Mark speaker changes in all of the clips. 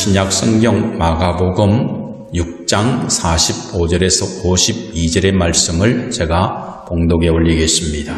Speaker 1: 신약 성경 마가복음 6장 45절에서 52절의 말씀을 제가 봉독에 올리겠습니다.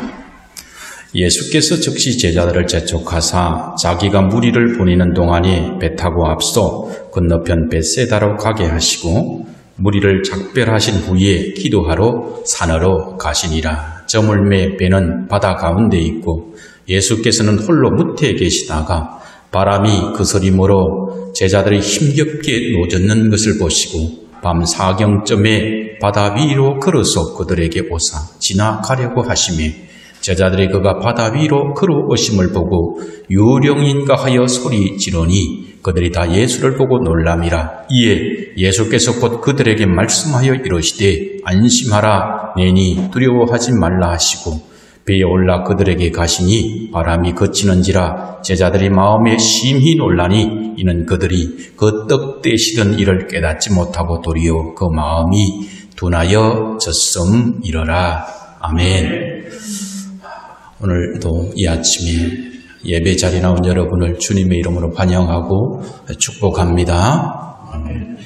Speaker 1: 예수께서 즉시 제자들을 재촉하사 자기가 무리를 보내는 동안에 배 타고 앞서 건너편 벳세다로 가게 하시고 무리를 작별하신 후에 기도하러 산으로 가시니라. 저물매 배는 바다 가운데 있고 예수께서는 홀로 무태에 계시다가 바람이 그 소리모로 제자들이 힘겹게 노젓는 것을 보시고 밤 사경쯤에 바다 위로 걸어서 그들에게 오사 지나가려고 하시매 제자들이 그가 바다 위로 걸어오심을 보고 유령인가 하여 소리 지르니 그들이 다 예수를 보고 놀람이라. 이에 예수께서 곧 그들에게 말씀하여 이르시되 안심하라 내니 두려워하지 말라 하시고 배에 올라 그들에게 가시니 바람이 그치는지라 제자들이 마음에 심히 놀라니 이는 그들이 그 떡 떼시던 일을 깨닫지 못하고 도리어 그 마음이 둔하여 졌음이러라. 아멘. 오늘도 이 아침에 예배 자리에 나온 여러분을 주님의 이름으로 환영하고 축복합니다. 아멘.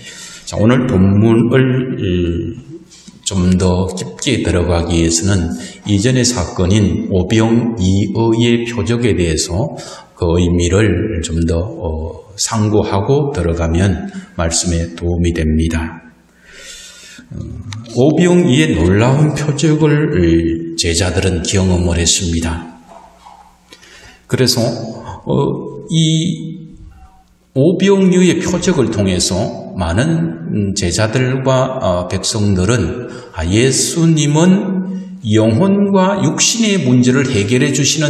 Speaker 1: 자, 오늘 본문을 좀 더 깊게 들어가기 위해서는 이전의 사건인 오병이어의 표적에 대해서 그 의미를 좀 더 상고하고 들어가면 말씀에 도움이 됩니다. 오병이의 놀라운 표적을 제자들은 경험을 했습니다. 그래서 이 오병이어의 표적을 통해서 많은 제자들과 백성들은 예수님은 영혼과 육신의 문제를 해결해 주시는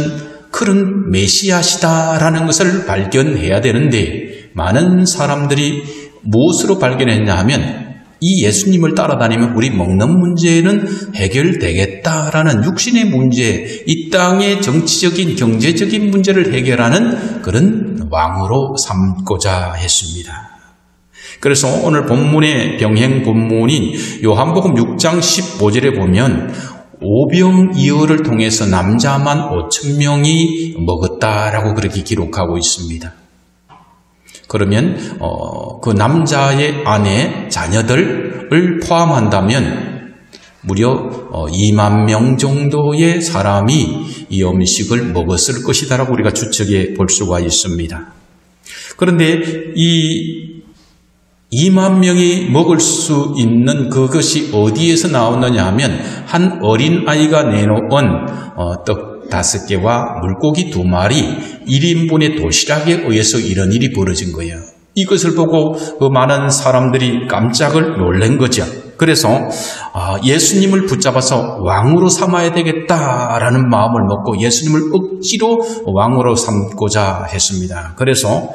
Speaker 1: 그런 메시아시다라는 것을 발견해야 되는데 많은 사람들이 무엇으로 발견했냐 하면 이 예수님을 따라다니면 우리 먹는 문제는 해결되겠다라는 육신의 문제, 이 땅의 정치적인 경제적인 문제를 해결하는 그런 왕으로 삼고자 했습니다. 그래서 오늘 본문의 병행 본문인 요한복음 6장 15절에 보면 오병이어를 통해서 남자만 5,000명이 먹었다라고 그렇게 기록하고 있습니다. 그러면 그 남자의 아내, 자녀들을 포함한다면 무려 2만 명 정도의 사람이 이 음식을 먹었을 것이다라고 우리가 추측해 볼 수가 있습니다. 그런데 이 2만 명이 먹을 수 있는 그것이 어디에서 나오느냐 하면 한 어린아이가 내놓은 떡 5개와 물고기 2마리 1인분의 도시락에 의해서 이런 일이 벌어진 거예요. 이것을 보고 그 많은 사람들이 깜짝을 놀란 거죠. 그래서 예수님을 붙잡아서 왕으로 삼아야 되겠다라는 마음을 먹고 예수님을 억지로 왕으로 삼고자 했습니다. 그래서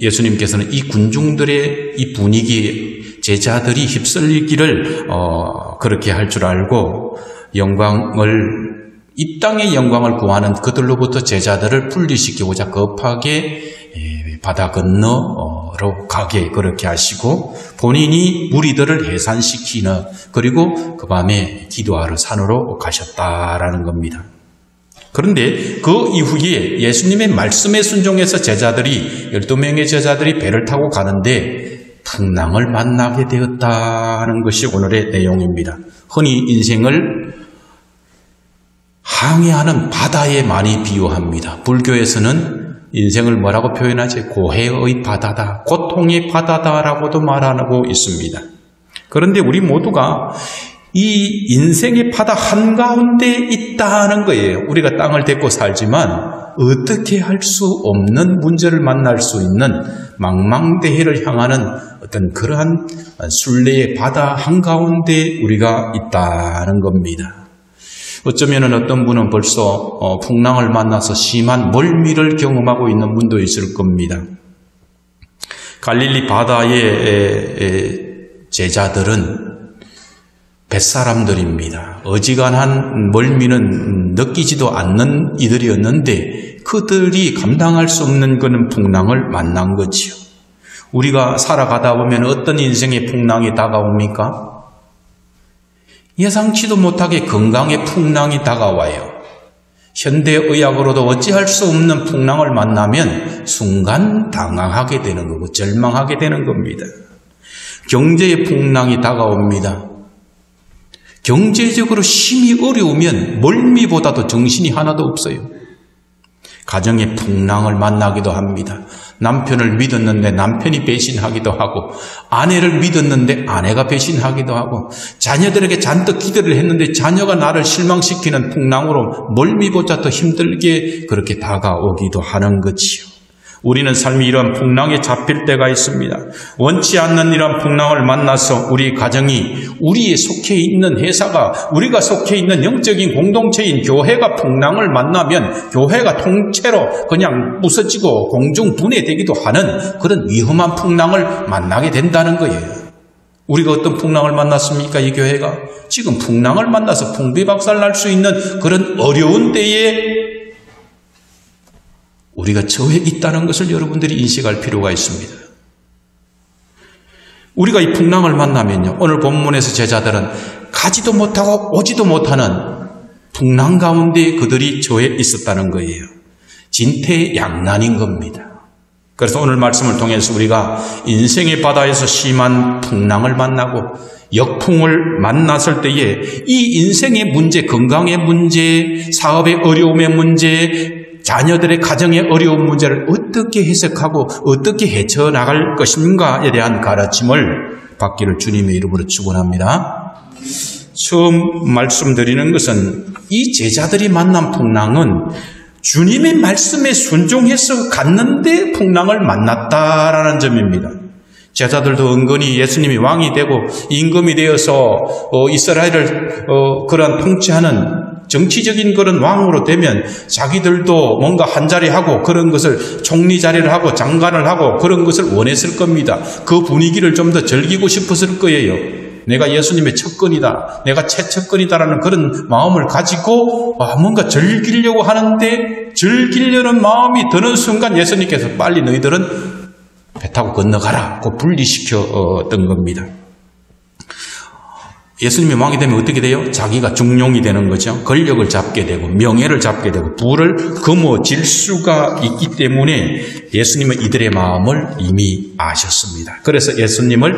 Speaker 1: 예수님께서는 이 군중들의 이 분위기에 제자들이 휩쓸리기를 그렇게 할 줄 알고 이 땅의 영광을 구하는 그들로부터 제자들을 분리시키고자 급하게 바다 건너로 가게 그렇게 하시고 본인이 무리들을 해산시키는 그리고 그 밤에 기도하러 산으로 가셨다라는 겁니다. 그런데 그 이후에 예수님의 말씀에 순종해서 12명의 제자들이 배를 타고 가는데 풍랑을 만나게 되었다는 것이 오늘의 내용입니다. 흔히 인생을 항해하는 바다에 많이 비유합니다. 불교에서는 인생을 뭐라고 표현하지? 고해의 바다다, 고통의 바다다라고도 말하고 있습니다. 그런데 우리 모두가 이 인생의 바다 한가운데 있다는 거예요. 우리가 땅을 딛고 살지만 어떻게 할 수 없는 문제를 만날 수 있는 망망대해를 향하는 어떤 그러한 순례의 바다 한가운데 우리가 있다는 겁니다. 어쩌면 어떤 분은 벌써 풍랑을 만나서 심한 멀미를 경험하고 있는 분도 있을 겁니다. 갈릴리 바다의 제자들은 뱃사람들입니다. 어지간한 멀미는 느끼지도 않는 이들이었는데 그들이 감당할 수 없는 그런 풍랑을 만난 거지요. 우리가 살아가다 보면 어떤 인생의 풍랑이 다가옵니까? 예상치도 못하게 건강의 풍랑이 다가와요. 현대의학으로도 어찌할 수 없는 풍랑을 만나면 순간 당황하게 되는 거고 절망하게 되는 겁니다. 경제의 풍랑이 다가옵니다. 경제적으로 심히 어려우면 멀미보다도 정신이 하나도 없어요. 가정의 풍랑을 만나기도 합니다. 남편을 믿었는데 남편이 배신하기도 하고, 아내를 믿었는데 아내가 배신하기도 하고, 자녀들에게 잔뜩 기대를 했는데 자녀가 나를 실망시키는 풍랑으로 멀미보다 더 힘들게 그렇게 다가오기도 하는 거지요. 우리는 삶이 이러한 풍랑에 잡힐 때가 있습니다. 원치 않는 이러한 풍랑을 만나서 우리 가정이, 우리에 속해 있는 회사가, 우리가 속해 있는 영적인 공동체인 교회가 풍랑을 만나면 교회가 통째로 그냥 부서지고 공중분해되기도 하는 그런 위험한 풍랑을 만나게 된다는 거예요. 우리가 어떤 풍랑을 만났습니까? 이 교회가 지금 풍랑을 만나서 풍비박살 날 수 있는 그런 어려운 때에 우리가 처해 있다는 것을 여러분들이 인식할 필요가 있습니다. 우리가 이 풍랑을 만나면요, 오늘 본문에서 제자들은 가지도 못하고 오지도 못하는 풍랑 가운데 그들이 처해 있었다는 거예요. 진퇴양난인 겁니다. 그래서 오늘 말씀을 통해서 우리가 인생의 바다에서 심한 풍랑을 만나고 역풍을 만났을 때에 이 인생의 문제, 건강의 문제, 사업의 어려움의 문제, 자녀들의 가정의 어려운 문제를 어떻게 해석하고 어떻게 헤쳐나갈 것인가에 대한 가르침을 받기를 주님의 이름으로 축원합니다. 처음 말씀드리는 것은 이 제자들이 만난 풍랑은 주님의 말씀에 순종해서 갔는데 풍랑을 만났다라는 점입니다. 제자들도 은근히 예수님이 왕이 되고 임금이 되어서 이스라엘을 그런 통치하는 정치적인 그런 왕으로 되면 자기들도 뭔가 한 자리 하고 그런 것을 총리 자리를 하고 장관을 하고 그런 것을 원했을 겁니다. 그 분위기를 좀 더 즐기고 싶었을 거예요. 내가 예수님의 척근이다, 내가 최척근이다라는 그런 마음을 가지고 뭔가 즐기려고 하는데, 즐기려는 마음이 드는 순간 예수님께서 빨리 너희들은 배 타고 건너가라 고 분리시켰던 겁니다. 예수님이 왕이 되면 어떻게 돼요? 자기가 중용이 되는 거죠. 권력을 잡게 되고 명예를 잡게 되고 부를 거머쥘 수가 있기 때문에 예수님은 이들의 마음을 이미 아셨습니다. 그래서 예수님을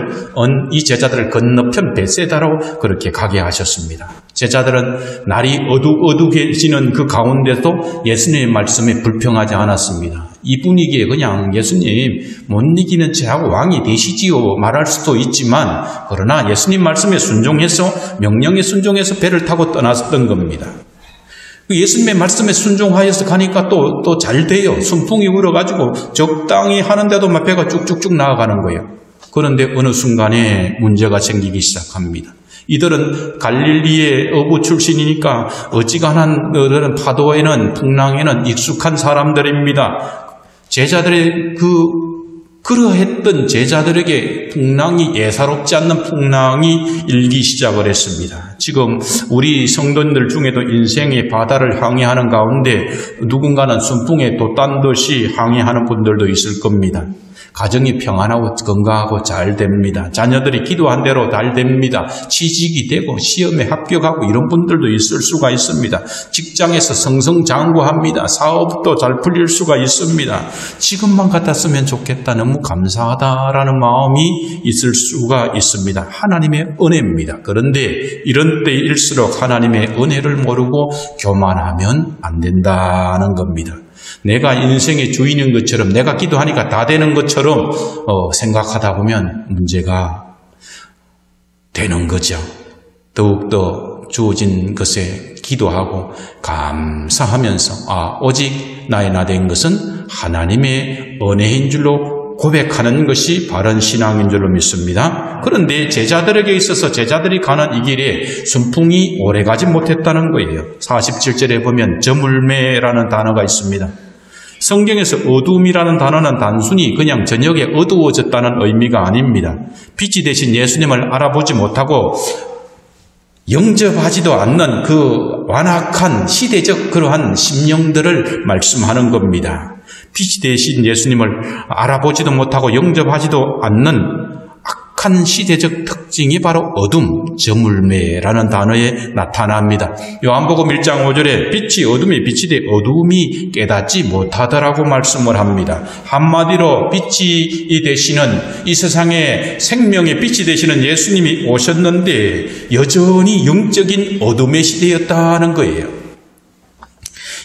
Speaker 1: 이 제자들을 건너편 베세다로 그렇게 가게 하셨습니다. 제자들은 날이 어둑어둑해지는 그 가운데도 예수님의 말씀에 불평하지 않았습니다. 이 분위기에 그냥 예수님 못 이기는 체하고 왕이 되시지요 말할 수도 있지만, 그러나 예수님 말씀에 순종해서 명령에 순종해서 배를 타고 떠났던 겁니다. 예수님의 말씀에 순종하여서 가니까 또 잘 돼요. 순풍이 불어가지고 적당히 하는데도 막 배가 쭉쭉쭉 나아가는 거예요. 그런데 어느 순간에 문제가 생기기 시작합니다. 이들은 갈릴리의 어부 출신이니까 어지간한 그런 파도에는 풍랑에는 익숙한 사람들입니다. 제자들의 그러했던 제자들에게 풍랑이 예사롭지 않는 풍랑이 일기 시작을 했습니다. 지금 우리 성도님들 중에도 인생의 바다를 항해하는 가운데 누군가는 순풍에 돛단 듯이 항해하는 분들도 있을 겁니다. 가정이 평안하고 건강하고 잘 됩니다. 자녀들이 기도한 대로 잘 됩니다. 취직이 되고 시험에 합격하고 이런 분들도 있을 수가 있습니다. 직장에서 승승장구합니다. 사업도 잘 풀릴 수가 있습니다. 지금만 같았으면 좋겠다, 너무 감사하다라는 마음이 있을 수가 있습니다. 하나님의 은혜입니다. 그런데 이런 때일수록 하나님의 은혜를 모르고 교만하면 안 된다는 겁니다. 내가 인생의 주인인 것처럼, 내가 기도하니까 다 되는 것처럼 생각하다 보면 문제가 되는 거죠. 더욱더 주어진 것에 기도하고 감사하면서 오직 나의 나 된 것은 하나님의 은혜인 줄로 고백하는 것이 바른 신앙인 줄로 믿습니다. 그런데 제자들에게 있어서 제자들이 가는 이 길에 순풍이 오래가지 못했다는 거예요. 47절에 보면 저물매라는 단어가 있습니다. 성경에서 어둠이라는 단어는 단순히 그냥 저녁에 어두워졌다는 의미가 아닙니다. 빛이 되신 예수님을 알아보지 못하고 영접하지도 않는 그 완악한 시대적 그러한 심령들을 말씀하는 겁니다. 빛이 되신 예수님을 알아보지도 못하고 영접하지도 않는 독특한 시대적 특징이 바로 어둠, 저물매라는 단어에 나타납니다. 요한복음 1장 5절에 빛이 어둠에 비치되 어둠이 깨닫지 못하더라고 말씀을 합니다. 한마디로 빛이 되시는 이 세상에 생명의 빛이 되시는 예수님이 오셨는데 여전히 영적인 어둠의 시대였다는 거예요.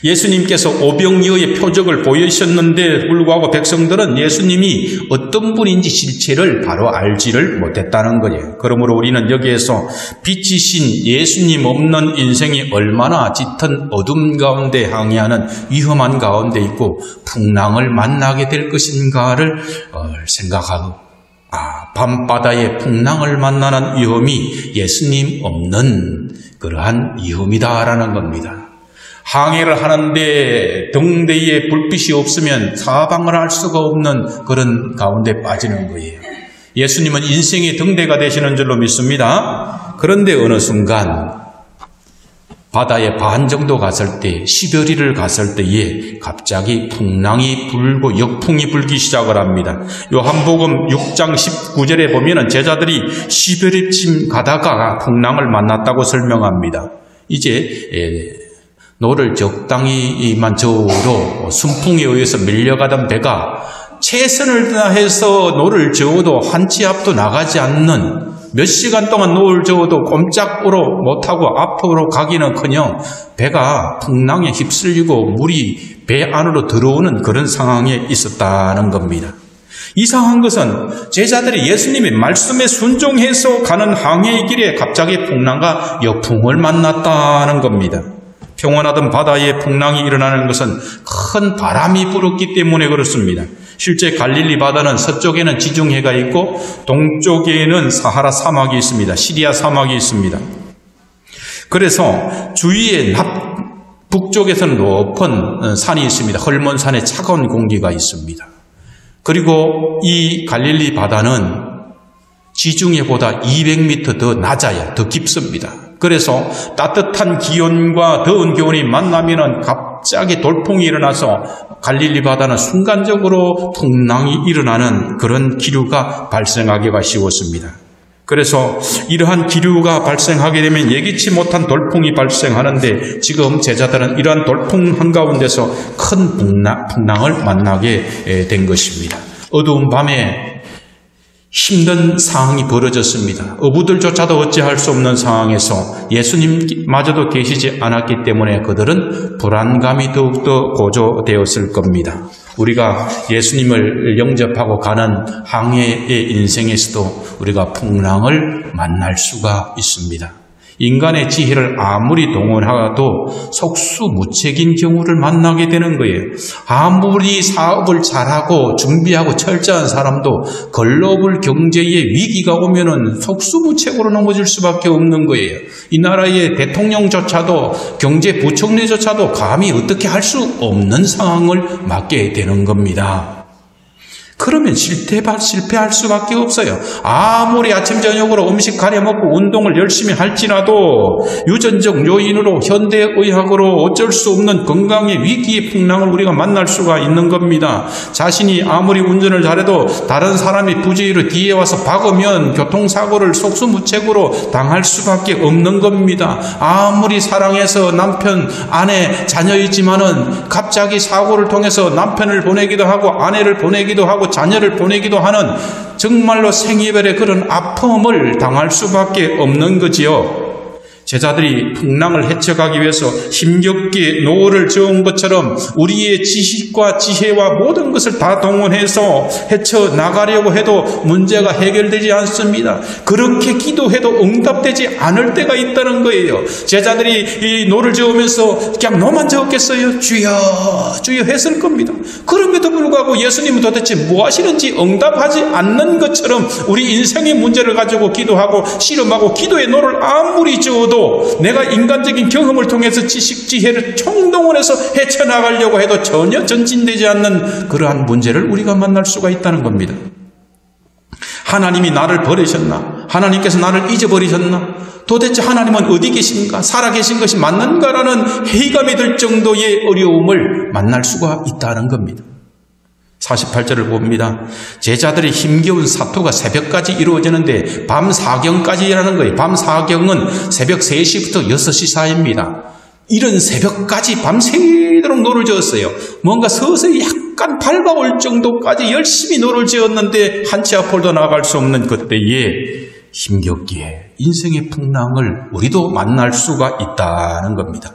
Speaker 1: 예수님께서 오병이어의 표적을 보이셨는데 불구하고 백성들은 예수님이 어떤 분인지 실체를 바로 알지를 못했다는 거예요. 그러므로 우리는 여기에서 빛이신 예수님 없는 인생이 얼마나 짙은 어둠 가운데 항해하는 위험한 가운데 있고 풍랑을 만나게 될 것인가를 생각하고 밤바다에 풍랑을 만나는 위험이 예수님 없는 그러한 위험이다라는 겁니다. 항해를 하는데 등대에 불빛이 없으면 사방을 알 수가 없는 그런 가운데 빠지는 거예요. 예수님은 인생의 등대가 되시는 줄로 믿습니다. 그런데 어느 순간 바다에 반 정도 갔을 때, 시베리를 갔을 때에 갑자기 풍랑이 불고 역풍이 불기 시작을 합니다. 요한복음 6장 19절에 보면은 제자들이 시베리쯤 가다가 풍랑을 만났다고 설명합니다. 이제 노를 적당히만 저어도 순풍에 의해서 밀려가던 배가 최선을 다해서 노를 저어도 한 치 앞도 나가지 않는, 몇 시간 동안 노를 저어도 꼼짝으로 못하고 앞으로 가기는커녕 배가 풍랑에 휩쓸리고 물이 배 안으로 들어오는 그런 상황에 있었다는 겁니다. 이상한 것은 제자들이 예수님의 말씀에 순종해서 가는 항해의 길에 갑자기 풍랑과 역풍을 만났다는 겁니다. 평온하던 바다에 풍랑이 일어나는 것은 큰 바람이 불었기 때문에 그렇습니다. 실제 갈릴리 바다는 서쪽에는 지중해가 있고 동쪽에는 사하라 사막이 있습니다. 시리아 사막이 있습니다. 그래서 주위에 북쪽에서는 높은 산이 있습니다. 헐몬산에 차가운 공기가 있습니다. 그리고 이 갈릴리 바다는 지중해보다 200m 더 낮아야 더 깊습니다. 그래서 따뜻한 기온과 더운 기온이 만나면은 갑자기 돌풍이 일어나서 갈릴리 바다는 순간적으로 풍랑이 일어나는 그런 기류가 발생하기가 쉬웠습니다. 그래서 이러한 기류가 발생하게 되면 예기치 못한 돌풍이 발생하는데 지금 제자들은 이러한 돌풍 한가운데서 큰 풍랑을 만나게 된 것입니다. 어두운 밤에 힘든 상황이 벌어졌습니다. 어부들조차도 어찌할 수 없는 상황에서 예수님마저도 계시지 않았기 때문에 그들은 불안감이 더욱더 고조되었을 겁니다. 우리가 예수님을 영접하고 가는 항해의 인생에서도 우리가 풍랑을 만날 수가 있습니다. 인간의 지혜를 아무리 동원하도 속수무책인 경우를 만나게 되는 거예요. 아무리 사업을 잘하고 준비하고 철저한 사람도 글로벌 경제의 위기가 오면은 속수무책으로 넘어질 수밖에 없는 거예요. 이 나라의 대통령조차도 경제부총리조차도 감히 어떻게 할 수 없는 상황을 맞게 되는 겁니다. 그러면 실패할 수밖에 없어요. 아무리 아침 저녁으로 음식 가려 먹고 운동을 열심히 할지라도 유전적 요인으로 현대의학으로 어쩔 수 없는 건강의 위기의 풍랑을 우리가 만날 수가 있는 겁니다. 자신이 아무리 운전을 잘해도 다른 사람이 부주의로 뒤에 와서 박으면 교통사고를 속수무책으로 당할 수밖에 없는 겁니다. 아무리 사랑해서 남편, 아내, 자녀이지만은 갑자기 사고를 통해서 남편을 보내기도 하고 아내를 보내기도 하고 자녀를 보내기도 하는 정말로 생이별의 그런 아픔을 당할 수밖에 없는 거지요. 제자들이 풍랑을 헤쳐가기 위해서 힘겹게 노를 저은 것처럼 우리의 지식과 지혜와 모든 것을 다 동원해서 헤쳐나가려고 해도 문제가 해결되지 않습니다. 그렇게 기도해도 응답되지 않을 때가 있다는 거예요. 제자들이 이 노를 저으면서 그냥 노만 저었겠어요? 주여 주여 했을 겁니다. 그럼에도 불구하고 예수님은 도대체 뭐 하시는지 응답하지 않는 것처럼 우리 인생의 문제를 가지고 기도하고 씨름하고 기도의 노를 아무리 저어도 내가 인간적인 경험을 통해서 지식, 지혜를 총동원해서 헤쳐나가려고 해도 전혀 전진되지 않는 그러한 문제를 우리가 만날 수가 있다는 겁니다. 하나님이 나를 버리셨나? 하나님께서 나를 잊어버리셨나? 도대체 하나님은 어디 계신가? 살아계신 것이 맞는가라는 회의감이 들 정도의 어려움을 만날 수가 있다는 겁니다. 48절을 봅니다. 제자들의 힘겨운 사투가 새벽까지 이루어지는데 밤 사경까지라는 거예요. 밤 사경은 새벽 3시부터 6시 사이입니다. 이런 새벽까지 밤새도록 노를 저었어요. 뭔가 서서히 약간 밝아올 정도까지 열심히 노를 지었는데 한 치 앞으로도 나아갈 수 없는 그때에 힘겹기에 인생의 풍랑을 우리도 만날 수가 있다는 겁니다.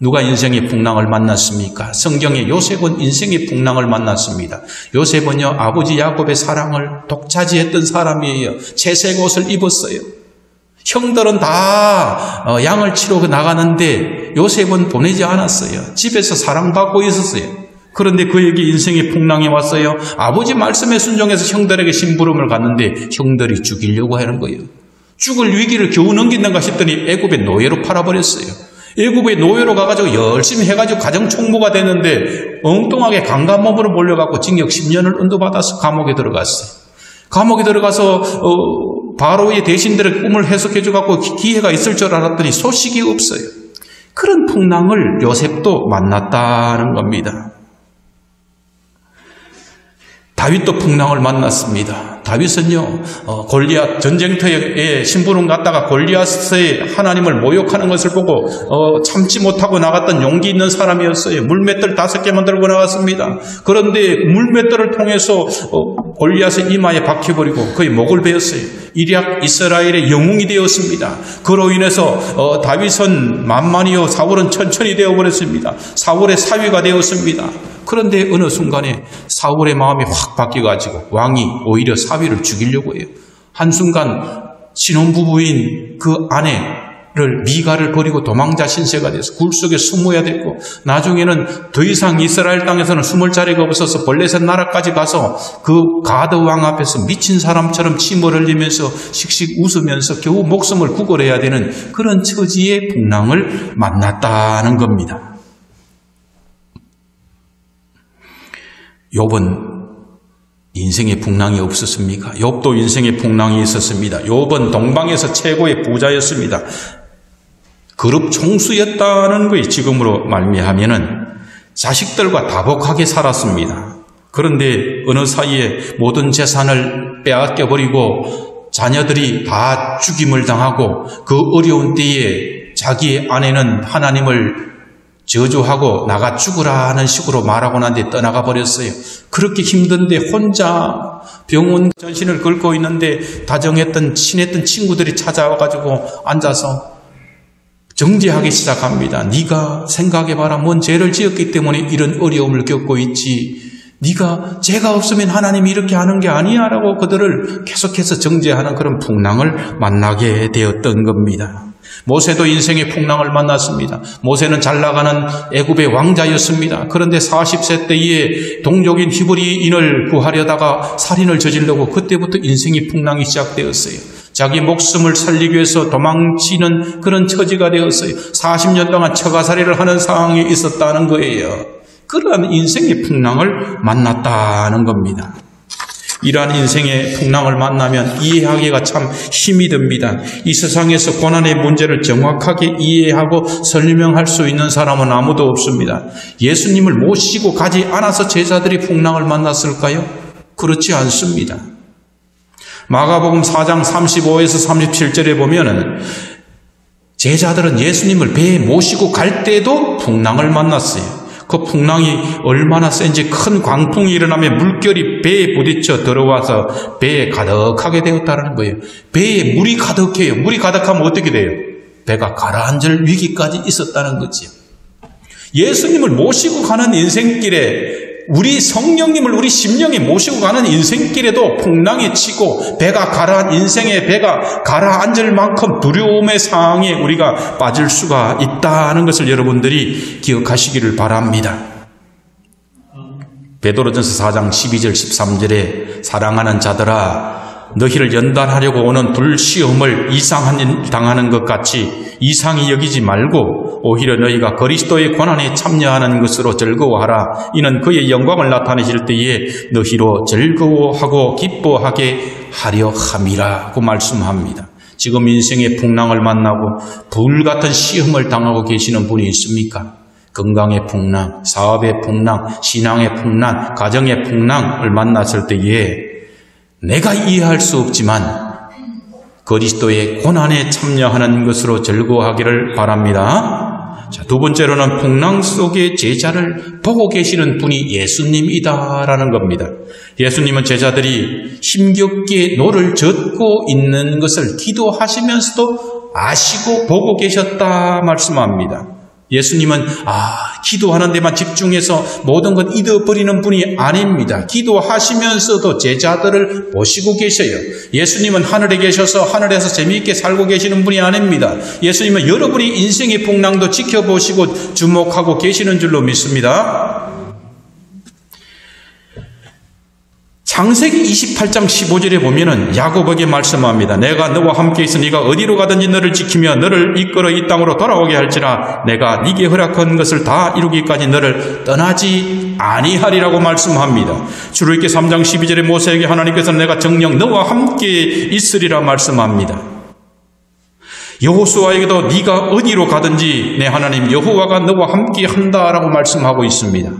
Speaker 1: 누가 인생의 풍랑을 만났습니까? 성경에 요셉은 인생의 풍랑을 만났습니다. 요셉은요, 아버지 야곱의 사랑을 독차지했던 사람이에요. 채색 옷을 입었어요. 형들은 다 양을 치러 나가는데 요셉은 보내지 않았어요. 집에서 사랑받고 있었어요. 그런데 그에게 인생의 풍랑이 왔어요. 아버지 말씀에 순종해서 형들에게 심부름을 갔는데 형들이 죽이려고 하는 거예요. 죽을 위기를 겨우 넘긴다가 싶더니 애굽의 노예로 팔아버렸어요. 애굽의 노예로 가가지고 열심히 해가지고 가정총무가 됐는데 엉뚱하게 강간범으로 몰려갖고 징역 10년을 은도받아서 감옥에 들어갔어요. 감옥에 들어가서 바로의 대신들의 꿈을 해석해줘갖고 기회가 있을 줄 알았더니 소식이 없어요. 그런 풍랑을 요셉도 만났다는 겁니다. 다윗도 풍랑을 만났습니다. 다윗은요, 골리앗 전쟁터에 심부름 갔다가 골리앗의 하나님을 모욕하는 것을 보고 참지 못하고 나갔던 용기 있는 사람이었어요. 물맷돌 5개만 들고 나갔습니다. 그런데 물맷돌을 통해서 골리앗의 이마에 박혀버리고 그의 목을 베었어요. 이략 이스라엘의 영웅이 되었습니다. 그로 인해서 다윗은 만만히요, 사울은 천천히 되어버렸습니다. 사울의 사위가 되었습니다. 그런데 어느 순간에 사울의 마음이 확 바뀌어가지고 왕이 오히려 사위를 죽이려고 해요. 한순간 신혼부부인 그 아내를 미가를 버리고 도망자 신세가 돼서 굴 속에 숨어야 됐고, 나중에는 더 이상 이스라엘 땅에서는 숨을 자리가 없어서 블레셋 나라까지 가서 그 가드 왕 앞에서 미친 사람처럼 침을 흘리면서 씩씩 웃으면서 겨우 목숨을 구걸해야 되는 그런 처지의 풍랑을 만났다는 겁니다. 욥은 인생의 풍랑이 없었습니까? 욥도 인생의 풍랑이 있었습니다. 욥은 동방에서 최고의 부자였습니다. 그룹 총수였다는 것이 지금으로 말미하면은 자식들과 다복하게 살았습니다. 그런데 어느 사이에 모든 재산을 빼앗겨버리고 자녀들이 다 죽임을 당하고 그 어려운 때에 자기의 아내는 하나님을 저주하고 나가 죽으라는 식으로 말하고 난 뒤에 떠나가 버렸어요. 그렇게 힘든데 혼자 병원 전신을 긁고 있는데 다정했던 친했던 친구들이 찾아와가지고 앉아서 정죄하기 시작합니다. 네가 생각해봐라. 뭔 죄를 지었기 때문에 이런 어려움을 겪고 있지. 네가 죄가 없으면 하나님이 이렇게 하는 게 아니야 라고 그들을 계속해서 정죄하는 그런 풍랑을 만나게 되었던 겁니다. 모세도 인생의 풍랑을 만났습니다. 모세는 잘나가는 애굽의 왕자였습니다. 그런데 40세 때에 동족인 히브리인을 구하려다가 살인을 저지르려고 그때부터 인생의 풍랑이 시작되었어요. 자기 목숨을 살리기 위해서 도망치는 그런 처지가 되었어요. 40년 동안 처가살이를 하는 상황에 있었다는 거예요. 그러한 인생의 풍랑을 만났다는 겁니다. 이러한 인생의 풍랑을 만나면 이해하기가 참 힘이 듭니다. 이 세상에서 고난의 문제를 정확하게 이해하고 설명할 수 있는 사람은 아무도 없습니다. 예수님을 모시고 가지 않아서 제자들이 풍랑을 만났을까요? 그렇지 않습니다. 마가복음 4장 35에서 37절에 보면은 제자들은 예수님을 배에 모시고 갈 때도 풍랑을 만났어요. 그 풍랑이 얼마나 센지 큰 광풍이 일어나면 물결이 배에 부딪혀 들어와서 배에 가득하게 되었다는 거예요. 배에 물이 가득해요. 물이 가득하면 어떻게 돼요? 배가 가라앉을 위기까지 있었다는 거지요. 예수님을 모시고 가는 인생길에 우리 성령님을 우리 심령에 모시고 가는 인생길에도 풍랑이 치고 인생의 배가 가라앉을 만큼 두려움의 상황에 우리가 빠질 수가 있다는 것을 여러분들이 기억하시기를 바랍니다. 베드로전서 4장 12절 13절에 사랑하는 자들아 너희를 연단하려고 오는 불시험을 이상한 당하는 것 같이 이상히 여기지 말고 오히려 너희가 그리스도의 고난에 참여하는 것으로 즐거워하라. 이는 그의 영광을 나타내실 때에 너희로 즐거워하고 기뻐하게 하려 함이라고 말씀합니다. 지금 인생의 풍랑을 만나고 불같은 시험을 당하고 계시는 분이 있습니까? 건강의 풍랑, 사업의 풍랑, 신앙의 풍랑, 가정의 풍랑을 만났을 때에 내가 이해할 수 없지만 그리스도의 고난에 참여하는 것으로 즐거워하기를 바랍니다. 자, 두 번째로는 풍랑 속의 제자를 보고 계시는 분이 예수님이다라는 겁니다. 예수님은 제자들이 힘겹게 노를 젓고 있는 것을 기도하시면서도 아시고 보고 계셨다 말씀합니다. 예수님은 기도하는 데만 집중해서 모든 것 잊어버리는 분이 아닙니다. 기도하시면서도 제자들을 보시고 계셔요. 예수님은 하늘에 계셔서 하늘에서 재미있게 살고 계시는 분이 아닙니다. 예수님은 여러분이 인생의 풍랑도 지켜보시고 주목하고 계시는 줄로 믿습니다. 창세기 28장 15절에 보면은 야곱에게 말씀합니다. 내가 너와 함께 있어 네가 어디로 가든지 너를 지키며 너를 이끌어 이 땅으로 돌아오게 할지라 내가 네게 허락한 것을 다 이루기까지 너를 떠나지 아니하리라고 말씀합니다. 출애굽기 3장 12절에 모세에게 하나님께서 내가 정녕 너와 함께 있으리라 말씀합니다. 여호수아에게도 네가 어디로 가든지 내 하나님 여호와가 너와 함께 한다라고 말씀하고 있습니다.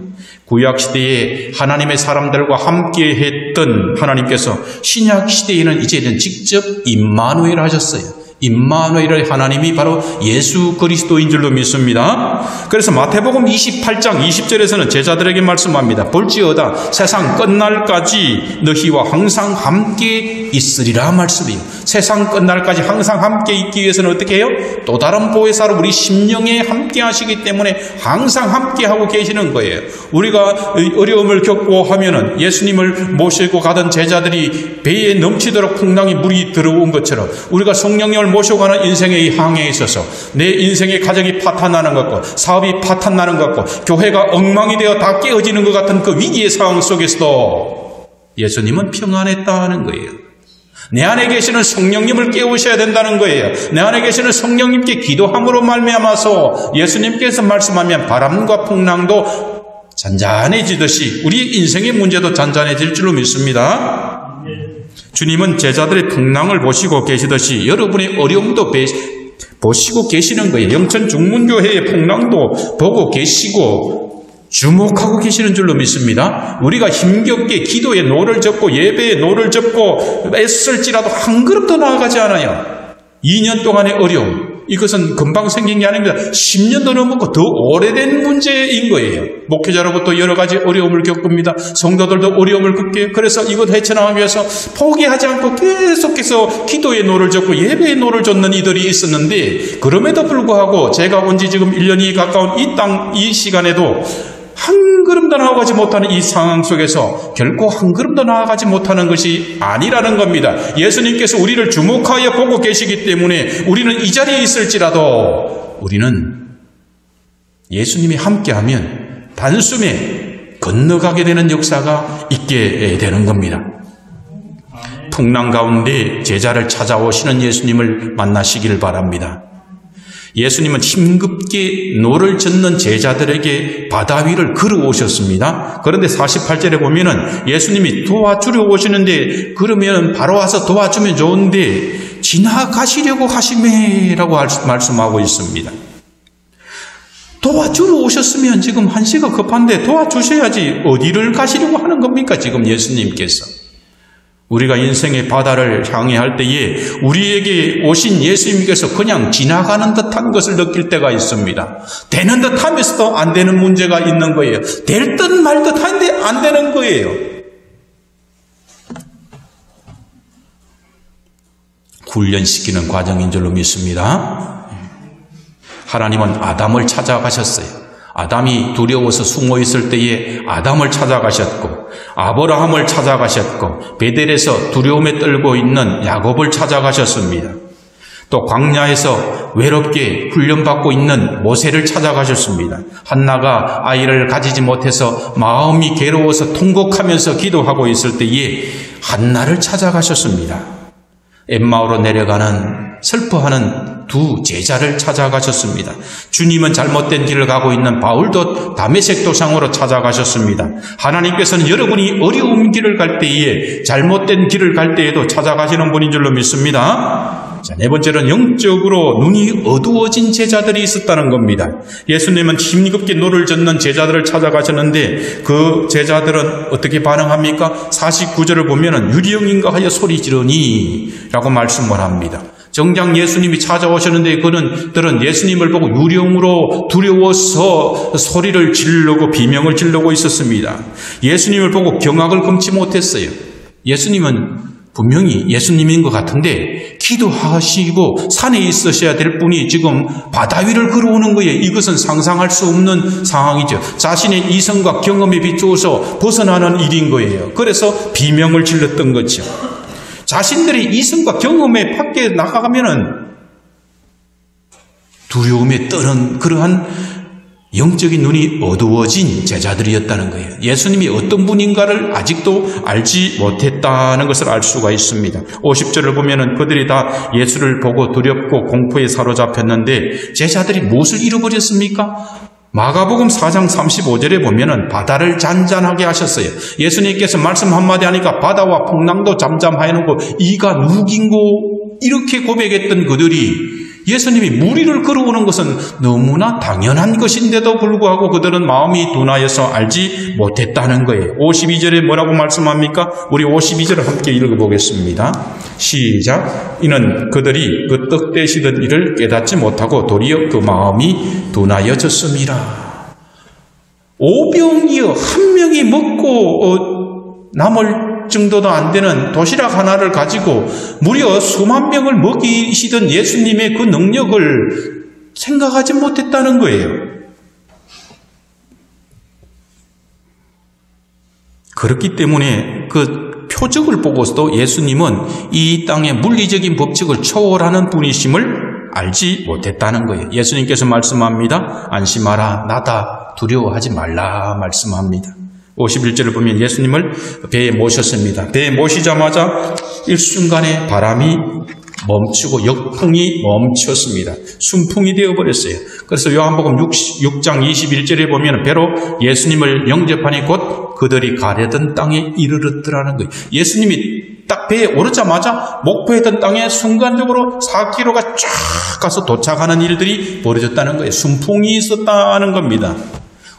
Speaker 1: 구약시대에 하나님의 사람들과 함께 했던 하나님께서 신약시대에는 이제는 직접 임마누엘 하셨어요. 임마누엘의 하나님이 바로 예수 그리스도인 줄로 믿습니다. 그래서 마태복음 28장 20절에서는 제자들에게 말씀합니다. 볼지어다 세상 끝날까지 너희와 항상 함께 있으리라 말씀이에요. 세상 끝날까지 항상 함께 있기 위해서는 어떻게 해요? 또 다른 보혜사로 우리 심령에 함께 하시기 때문에 항상 함께 하고 계시는 거예요. 우리가 어려움을 겪고 하면은 예수님을 모시고 가던 제자들이 배에 넘치도록 풍랑이 물이 들어온 것처럼 우리가 성령님을 모시고 가는 인생의 이 항해에 있어서 내 인생의 가정이 파탄나는 것 같고 사업이 파탄나는 것 같고 교회가 엉망이 되어 다 깨어지는 것 같은 그 위기의 상황 속에서도 예수님은 평안했다는 거예요. 내 안에 계시는 성령님을 깨우셔야 된다는 거예요. 내 안에 계시는 성령님께 기도함으로 말미암아서 예수님께서 말씀하면 바람과 풍랑도 잔잔해지듯이 우리 인생의 문제도 잔잔해질 줄로 믿습니다. 주님은 제자들의 풍랑을 보시고 계시듯이 여러분의 어려움도 보시고 계시는 거예요. 영천 중문교회의 풍랑도 보고 계시고 주목하고 계시는 줄로 믿습니다. 우리가 힘겹게 기도의 노를 접고 예배의 노를 접고 애쓸지라도 한 걸음 더 나아가지 않아요. 2년 동안의 어려움, 이것은 금방 생긴 게 아닙니다. 10년도 넘었고 더 오래된 문제인 거예요. 목회자로부터 여러 가지 어려움을 겪습니다. 성도들도 어려움을 겪게. 그래서 이것 헤쳐나가기 위해서 포기하지 않고 계속해서 기도의 노를 젓고 예배의 노를 젓는 이들이 있었는데 그럼에도 불구하고 제가 온 지 지금 1년이 가까운 이 시간에도 한 걸음도 나아가지 못하는 이 상황 속에서 결코 한 걸음도 나아가지 못하는 것이 아니라는 겁니다. 예수님께서 우리를 주목하여 보고 계시기 때문에 우리는 이 자리에 있을지라도 우리는 예수님이 함께하면 단숨에 건너가게 되는 역사가 있게 되는 겁니다. 풍랑 가운데 제자를 찾아오시는 예수님을 만나시기를 바랍니다. 예수님은 힘겹게 노를 젓는 제자들에게 바다 위를 걸어오셨습니다. 그런데 48절에 보면은 예수님이 도와주려 오시는데 그러면 바로 와서 도와주면 좋은데 지나가시려고 하시매라고 말씀하고 있습니다. 도와주러 오셨으면 지금 한시가 급한데 도와주셔야지 어디를 가시려고 하는 겁니까? 지금 예수님께서. 우리가 인생의 바다를 향해 할 때에 우리에게 오신 예수님께서 그냥 지나가는 듯한 것을 느낄 때가 있습니다. 되는 듯 하면서도 안 되는 문제가 있는 거예요. 될 듯 말 듯 하는데 안 되는 거예요. 훈련시키는 과정인 줄로 믿습니다. 하나님은 아담을 찾아가셨어요. 아담이 두려워서 숨어 있을 때에 아담을 찾아가셨고 아브라함을 찾아가셨고 베델에서 두려움에 떨고 있는 야곱을 찾아가셨습니다. 또 광야에서 외롭게 훈련받고 있는 모세를 찾아가셨습니다. 한나가 아이를 가지지 못해서 마음이 괴로워서 통곡하면서 기도하고 있을 때에 한나를 찾아가셨습니다. 엠마오로 내려가는 슬퍼하는 두 제자를 찾아가셨습니다. 주님은 잘못된 길을 가고 있는 바울도 다메섹 도상으로 찾아가셨습니다. 하나님께서는 여러분이 어려운 길을 갈 때에 잘못된 길을 갈 때에도 찾아가시는 분인 줄로 믿습니다. 자, 네 번째로는 영적으로 눈이 어두워진 제자들이 있었다는 겁니다. 예수님은 힘겹게 노를 젓는 제자들을 찾아가셨는데 그 제자들은 어떻게 반응합니까? 49절을 보면은 유령인가 하여 소리 지르니 라고 말씀을 합니다. 정작 예수님이 찾아오셨는데 그들은 예수님을 보고 유령으로 두려워서 소리를 지르고 비명을 지르고 있었습니다. 예수님을 보고 경악을 금치 못했어요. 예수님은 분명히 예수님인 것 같은데 기도하시고 산에 있으셔야 될 분이 지금 바다 위를 걸어오는 거예요. 이것은 상상할 수 없는 상황이죠. 자신의 이성과 경험에 비추어서 벗어나는 일인 거예요. 그래서 비명을 질렀던 거죠. 자신들의 이성과 경험에 밖에 나가면은 두려움에 떠는 그러한 영적인 눈이 어두워진 제자들이었다는 거예요. 예수님이 어떤 분인가를 아직도 알지 못했다는 것을 알 수가 있습니다. 50절을 보면은 그들이 다 예수를 보고 두렵고 공포에 사로잡혔는데 제자들이 무엇을 잃어버렸습니까? 마가복음 4장 35절에 보면은 바다를 잔잔하게 하셨어요. 예수님께서 말씀 한마디 하니까 바다와 풍랑도 잠잠하여놓고 이가 누구인고 이렇게 고백했던 그들이 예수님이 무리를 걸어오는 것은 너무나 당연한 것인데도 불구하고 그들은 마음이 둔하여서 알지 못했다는 거예요. 52절에 뭐라고 말씀합니까? 우리 52절을 함께 읽어보겠습니다. 시작. 이는 그들이 그 떡 떼시던 일을 깨닫지 못하고 도리어 그 마음이 둔하여졌습니다. 오병이어 한 명이 먹고 남을 정도도 안 되는 도시락 하나를 가지고 무려 수만 명을 먹이시던 예수님의 그 능력을 생각하지 못했다는 거예요. 그렇기 때문에 그 표적을 보고서도 예수님은 이 땅의 물리적인 법칙을 초월하는 분이심을 알지 못했다는 거예요. 예수님께서 말씀합니다. 안심하라, 나다, 두려워하지 말라 말씀합니다. 51절을 보면 예수님을 배에 모셨습니다. 배에 모시자마자 일순간에 바람이 멈추고 역풍이 멈췄습니다. 순풍이 되어버렸어요. 그래서 요한복음 6장 21절에 보면 배로 예수님을 영접하니 곧 그들이 가려던 땅에 이르렀더라는 거예요. 예수님이 딱 배에 오르자마자 목표했던 땅에 순간적으로 4km가 쫙 가서 도착하는 일들이 벌어졌다는 거예요. 순풍이 있었다는 겁니다.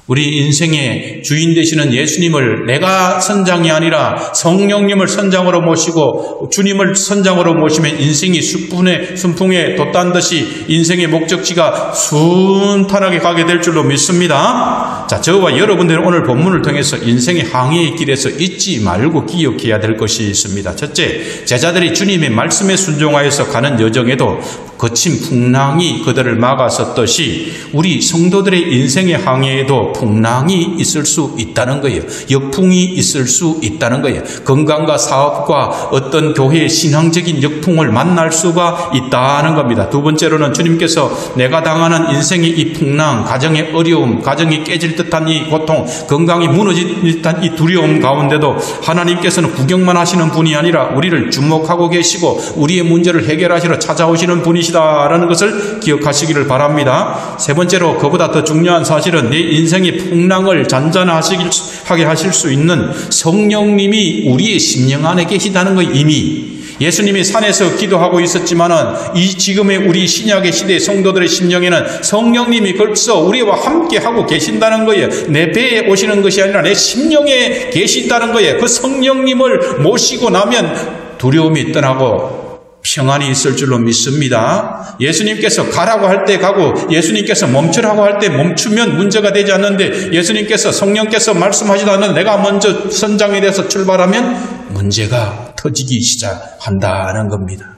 Speaker 1: 우리 인생의 주인 되시는 예수님을 내가 선장이 아니라 성령님을 선장으로 모시고 주님을 선장으로 모시면 인생이 순풍에 돛단 듯이 인생의 목적지가 순탄하게 가게 될 줄로 믿습니다. 자, 저와 여러분들은 오늘 본문을 통해서 인생의 항해의 길에서 잊지 말고 기억해야 될 것이 있습니다. 첫째, 제자들이 주님의 말씀에 순종하여서 가는 여정에도 거친 풍랑이 그들을 막아섰듯이 우리 성도들의 인생의 항해에도 풍랑이 있을 수 있다는 거예요. 역풍이 있을 수 있다는 거예요. 건강과 사업과 어떤 교회의 신앙적인 역풍을 만날 수가 있다는 겁니다. 두 번째로는 주님께서 내가 당하는 인생의 이 풍랑, 가정의 어려움, 가정이 깨질 듯한 이 고통, 건강이 무너질 듯한 이 두려움 가운데도 하나님께서는 구경만 하시는 분이 아니라 우리를 주목하고 계시고 우리의 문제를 해결하시러 찾아오시는 분이시다라는 것을 기억하시기를 바랍니다. 세 번째로 그보다 더 중요한 사실은 내 인생의 풍랑을 잔잔하게 하실 수 있는 성령님이 우리의 심령 안에 계시다는 거. 이미 예수님이 산에서 기도하고 있었지만은 이 지금의 우리 신약의 시대의 성도들의 심령에는 성령님이 벌써 우리와 함께 하고 계신다는 거예요. 내 배에 오시는 것이 아니라 내 심령에 계신다는 거예요. 그 성령님을 모시고 나면 두려움이 떠나고 평안이 있을 줄로 믿습니다. 예수님께서 가라고 할 때 가고 예수님께서 멈추라고 할 때 멈추면 문제가 되지 않는데 예수님께서 성령께서 말씀하지도 않는 내가 먼저 선장이 돼서 출발하면 문제가 터지기 시작한다는 겁니다.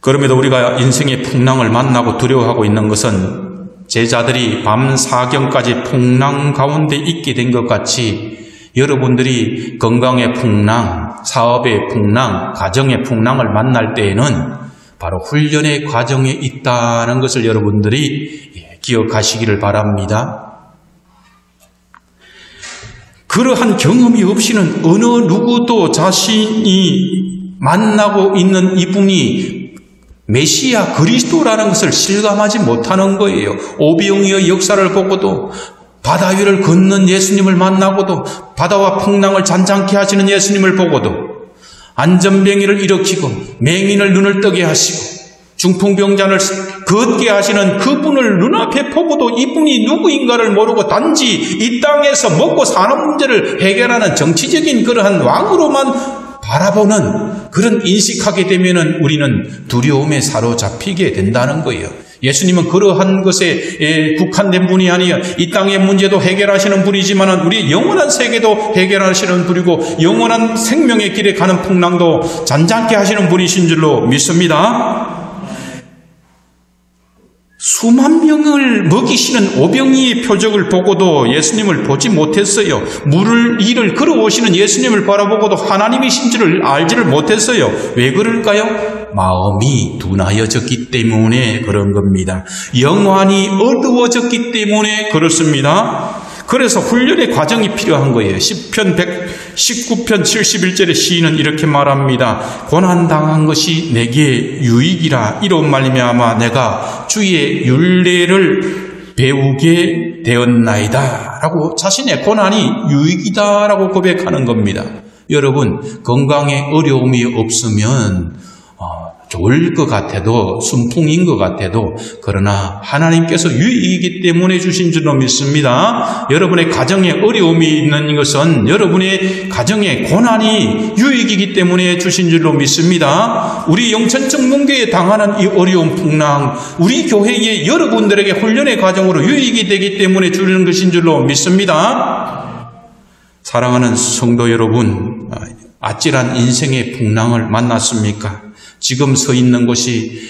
Speaker 1: 그럼에도 우리가 인생의 풍랑을 만나고 두려워하고 있는 것은 제자들이 밤 사경까지 풍랑 가운데 있게 된 것 같이 여러분들이 건강의 풍랑, 사업의 풍랑, 가정의 풍랑을 만날 때에는 바로 훈련의 과정에 있다는 것을 여러분들이 기억하시기를 바랍니다. 그러한 경험이 없이는 어느 누구도 자신이 만나고 있는 이분이 메시아 그리스도라는 것을 실감하지 못하는 거예요. 오병이어의 역사를 보고도 바다 위를 걷는 예수님을 만나고도 바다와 풍랑을 잔잔케 하시는 예수님을 보고도 안전병이를 일으키고 맹인을 눈을 뜨게 하시고 중풍병자를 걷게 하시는 그분을 눈앞에 보고도 이분이 누구인가를 모르고 단지 이 땅에서 먹고 사는 문제를 해결하는 정치적인 그러한 왕으로만 바라보는 그런 인식하게 되면은 우리는 두려움에 사로잡히게 된다는 거예요. 예수님은 그러한 것에 국한된 분이 아니에요. 이 땅의 문제도 해결하시는 분이지만 우리 영원한 세계도 해결하시는 분이고 영원한 생명의 길에 가는 풍랑도 잔잔케 하시는 분이신 줄로 믿습니다. 수만 명을 먹이시는 오병이의 표적을 보고도 예수님을 보지 못했어요. 이를 걸어오시는 예수님을 바라보고도 하나님이신 줄을 알지를 못했어요. 왜 그럴까요? 마음이 둔하여졌기 때문에 그런 겁니다. 영안이 어두워졌기 때문에 그렇습니다. 그래서 훈련의 과정이 필요한 거예요. 시편 119편 71절의 시인은 이렇게 말합니다. 고난당한 것이 내게 유익이라. 이로 말미암아 내가 주의 율례를 배우게 되었나이다 라고 자신의 고난이 유익이다 라고 고백하는 겁니다. 여러분, 건강에 어려움이 없으면 좋을 것 같아도 순풍인 것 같아도 그러나 하나님께서 유익이기 때문에 주신 줄로 믿습니다. 여러분의 가정에 어려움이 있는 것은 여러분의 가정에 고난이 유익이기 때문에 주신 줄로 믿습니다. 우리 영천적 문교에 당하는 이 어려운 풍랑 우리 교회의 여러분들에게 훈련의 과정으로 유익이 되기 때문에 주는 것인 줄로 믿습니다. 사랑하는 성도 여러분, 아찔한 인생의 풍랑을 만났습니까? 지금 서 있는 곳이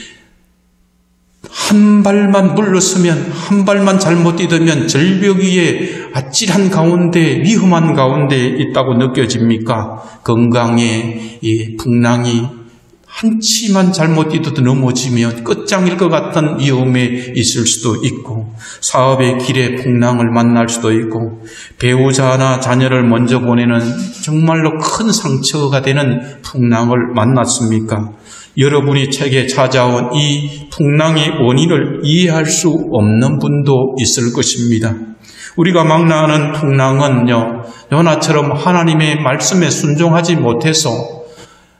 Speaker 1: 한 발만 물러서면 한 발만 잘못 뛰면 절벽 위에 아찔한 가운데 위험한 가운데 있다고 느껴집니까? 건강에 이 풍랑이 한치만 잘못 뛰어도 넘어지면 끝장일 것 같은 위험에 있을 수도 있고 사업의 길에 풍랑을 만날 수도 있고 배우자나 자녀를 먼저 보내는 정말로 큰 상처가 되는 풍랑을 만났습니까? 여러분이 책에 찾아온 이 풍랑의 원인을 이해할 수 없는 분도 있을 것입니다. 우리가 만나는 풍랑은요, 요나처럼 하나님의 말씀에 순종하지 못해서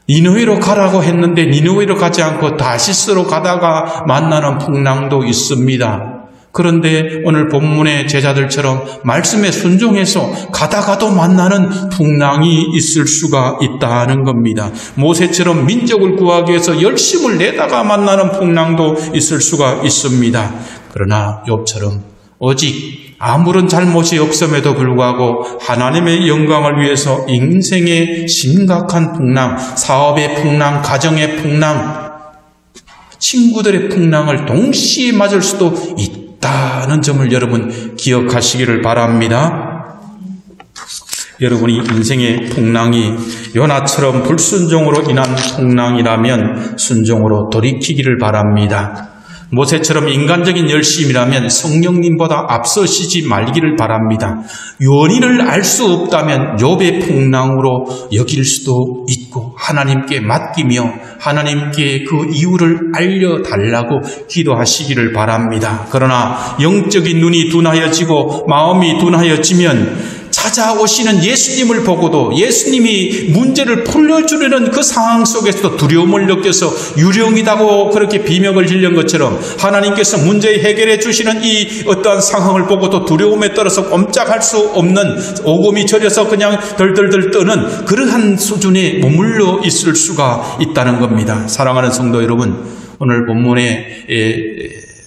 Speaker 1: 니느웨로 가라고 했는데 니느웨로 가지 않고 다시스로 가다가 만나는 풍랑도 있습니다. 그런데 오늘 본문의 제자들처럼 말씀에 순종해서 가다가도 만나는 풍랑이 있을 수가 있다는 겁니다. 모세처럼 민족을 구하기 위해서 열심을 내다가 만나는 풍랑도 있을 수가 있습니다. 그러나 욥처럼 오직 아무런 잘못이 없음에도 불구하고 하나님의 영광을 위해서 인생의 심각한 풍랑, 사업의 풍랑, 가정의 풍랑, 친구들의 풍랑을 동시에 맞을 수도 있다는 점을 여러분 기억하시기를 바랍니다. 여러분이 인생의 풍랑이 요나처럼 불순종으로 인한 풍랑이라면 순종으로 돌이키기를 바랍니다. 모세처럼 인간적인 열심이라면 성령님보다 앞서시지 말기를 바랍니다. 원인을 알 수 없다면 욥의 풍랑으로 여길 수도 있고 하나님께 맡기며 하나님께 그 이유를 알려달라고 기도하시기를 바랍니다. 그러나 영적인 눈이 둔하여지고 마음이 둔하여지면 찾아오시는 예수님을 보고도 예수님이 문제를 풀려주려는 그 상황 속에서도 두려움을 느껴서 유령이다고 그렇게 비명을 질른 것처럼 하나님께서 문제 해결해 주시는 이 어떠한 상황을 보고도 두려움에 떨어서 꼼짝할 수 없는 오금이 저려서 그냥 덜덜덜 떠는 그러한 수준에 머물러 있을 수가 있다는 겁니다. 사랑하는 성도 여러분, 오늘 본문에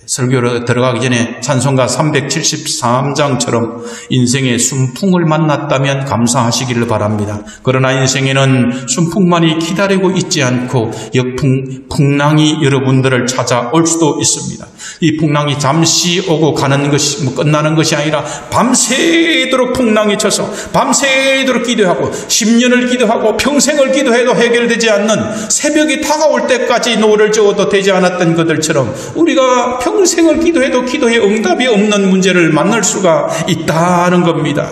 Speaker 1: 설교로 들어가기 전에 찬송가 373장처럼 인생의 순풍을 만났다면 감사하시기를 바랍니다. 그러나 인생에는 순풍만이 기다리고 있지 않고 역풍, 풍랑이 여러분들을 찾아올 수도 있습니다. 이 풍랑이 잠시 오고 가는 것이 끝나는 것이 아니라 밤새도록 풍랑이 쳐서 밤새도록 기도하고 10년을 기도하고 평생을 기도해도 해결되지 않는 새벽이 다가올 때까지 노를 저어도 되지 않았던 것들처럼 우리가 평생을 기도해도 기도에 응답이 없는 문제를 만날 수가 있다는 겁니다.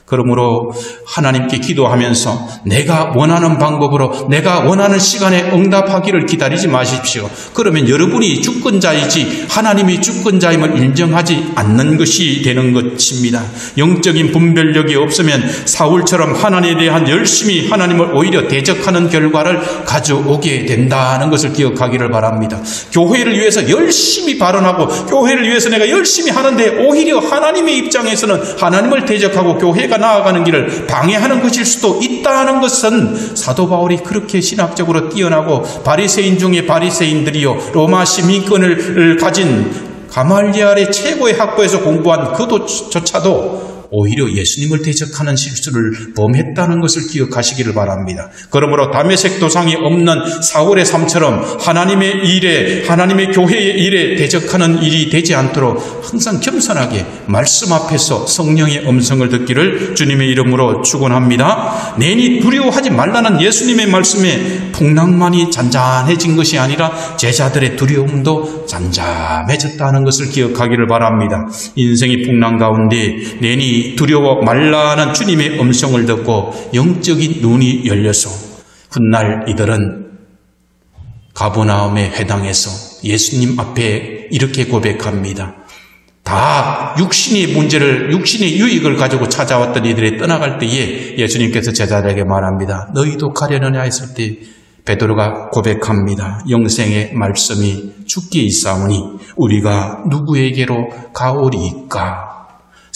Speaker 1: 그러므로 하나님께 기도하면서 내가 원하는 방법으로 내가 원하는 시간에 응답하기를 기다리지 마십시오. 그러면 여러분이 주권자이지 하나님이 주권자임을 인정하지 않는 것이 되는 것입니다. 영적인 분별력이 없으면 사울처럼 하나님에 대한 열심히 하나님을 오히려 대적하는 결과를 가져오게 된다는 것을 기억하기를 바랍니다. 교회를 위해서 열심히 발언하고 교회를 위해서 내가 열심히 하는데 오히려 하나님의 입장에서는 하나님을 대적하고 교회가 나아가는 길을 방해하는 것일 수도 있다는 것은 사도 바울이 그렇게 신학적으로 뛰어나고 바리새인 중에 바리새인들이요 로마 시민권을 가진 가말리알의 최고의 학부에서 공부한 그도조차도 오히려 예수님을 대적하는 실수를 범했다는 것을 기억하시기를 바랍니다. 그러므로 다메섹 도상이 없는 사울의 삶처럼 하나님의 일에 하나님의 교회의 일에 대적하는 일이 되지 않도록 항상 겸손하게 말씀 앞에서 성령의 음성을 듣기를 주님의 이름으로 축원합니다. 내니 두려워하지 말라는 예수님의 말씀에 풍랑만이 잔잔해진 것이 아니라 제자들의 두려움도 잠잠해졌다는 것을 기억하기를 바랍니다. 인생의 풍랑 가운데 내니 두려워 말라는 주님의 음성을 듣고 영적인 눈이 열려서 훗날 이들은 가버나움의 회당에서 예수님 앞에 이렇게 고백합니다. 다 육신의 문제를 육신의 유익을 가지고 찾아왔던 이들이 떠나갈 때에 예수님께서 제자들에게 말합니다. 너희도 가려느냐 했을 때 베드로가 고백합니다. 영생의 말씀이 주께 있사오니 우리가 누구에게로 가오리이까.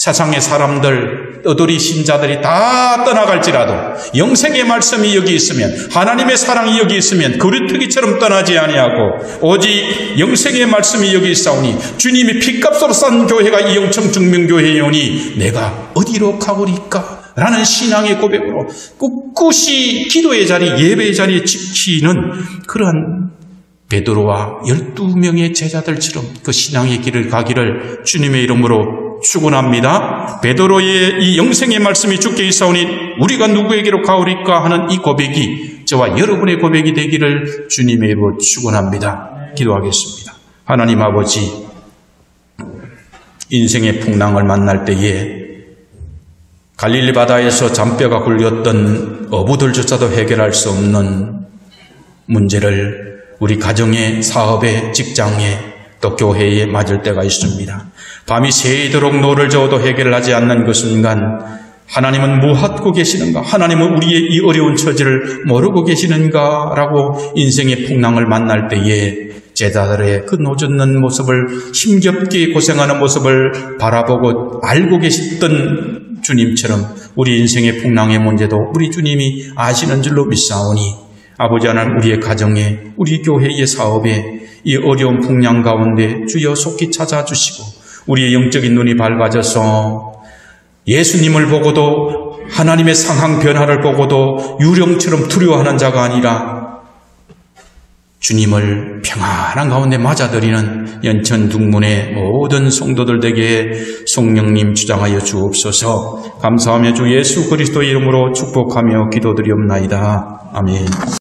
Speaker 1: 세상의 사람들, 떠돌이 신자들이 다 떠나갈지라도 영생의 말씀이 여기 있으면 하나님의 사랑이 여기 있으면 그루터기처럼 떠나지 아니하고 오직 영생의 말씀이 여기 있사오니 주님이 핏값으로 싼 교회가 이 영청 증명교회이오니 내가 어디로 가오리까? 라는 신앙의 고백으로 꿋꿋이 기도의 자리, 예배의 자리에 지키는 그러한 베드로와 12명의 제자들처럼 그 신앙의 길을 가기를 주님의 이름으로 축원합니다. 베드로의 이 영생의 말씀이 주께 있사오니 우리가 누구에게로 가오리까 하는 이 고백이 저와 여러분의 고백이 되기를 주님의 이름으로 축원합니다. 기도하겠습니다. 하나님 아버지, 인생의 풍랑을 만날 때에 갈릴리 바다에서 잔뼈가 굴렸던 어부들조차도 해결할 수 없는 문제를 우리 가정에, 사업에, 직장에, 또 교회에 맞을 때가 있습니다. 밤이 새도록 노를 저어도 해결을 하지 않는 그 순간 하나님은 무엇하고 계시는가? 하나님은 우리의 이 어려운 처지를 모르고 계시는가? 라고 인생의 풍랑을 만날 때에 제자들의 그 노젓는 모습을, 힘겹게 고생하는 모습을 바라보고 알고 계셨던 주님처럼 우리 인생의 풍랑의 문제도 우리 주님이 아시는 줄로 믿사오니 아버지 하나님, 우리의 가정에, 우리 교회의 사업에 이 어려운 풍랑 가운데 주여 속히 찾아주시고 우리의 영적인 눈이 밝아져서 예수님을 보고도 하나님의 상황 변화를 보고도 유령처럼 두려워하는 자가 아니라 주님을 평안한 가운데 맞아들이는 연천 둥문의 모든 성도들에게 성령님 주장하여 주옵소서. 감사하며 주 예수 그리스도의 이름으로 축복하며 기도드리옵나이다. 아멘.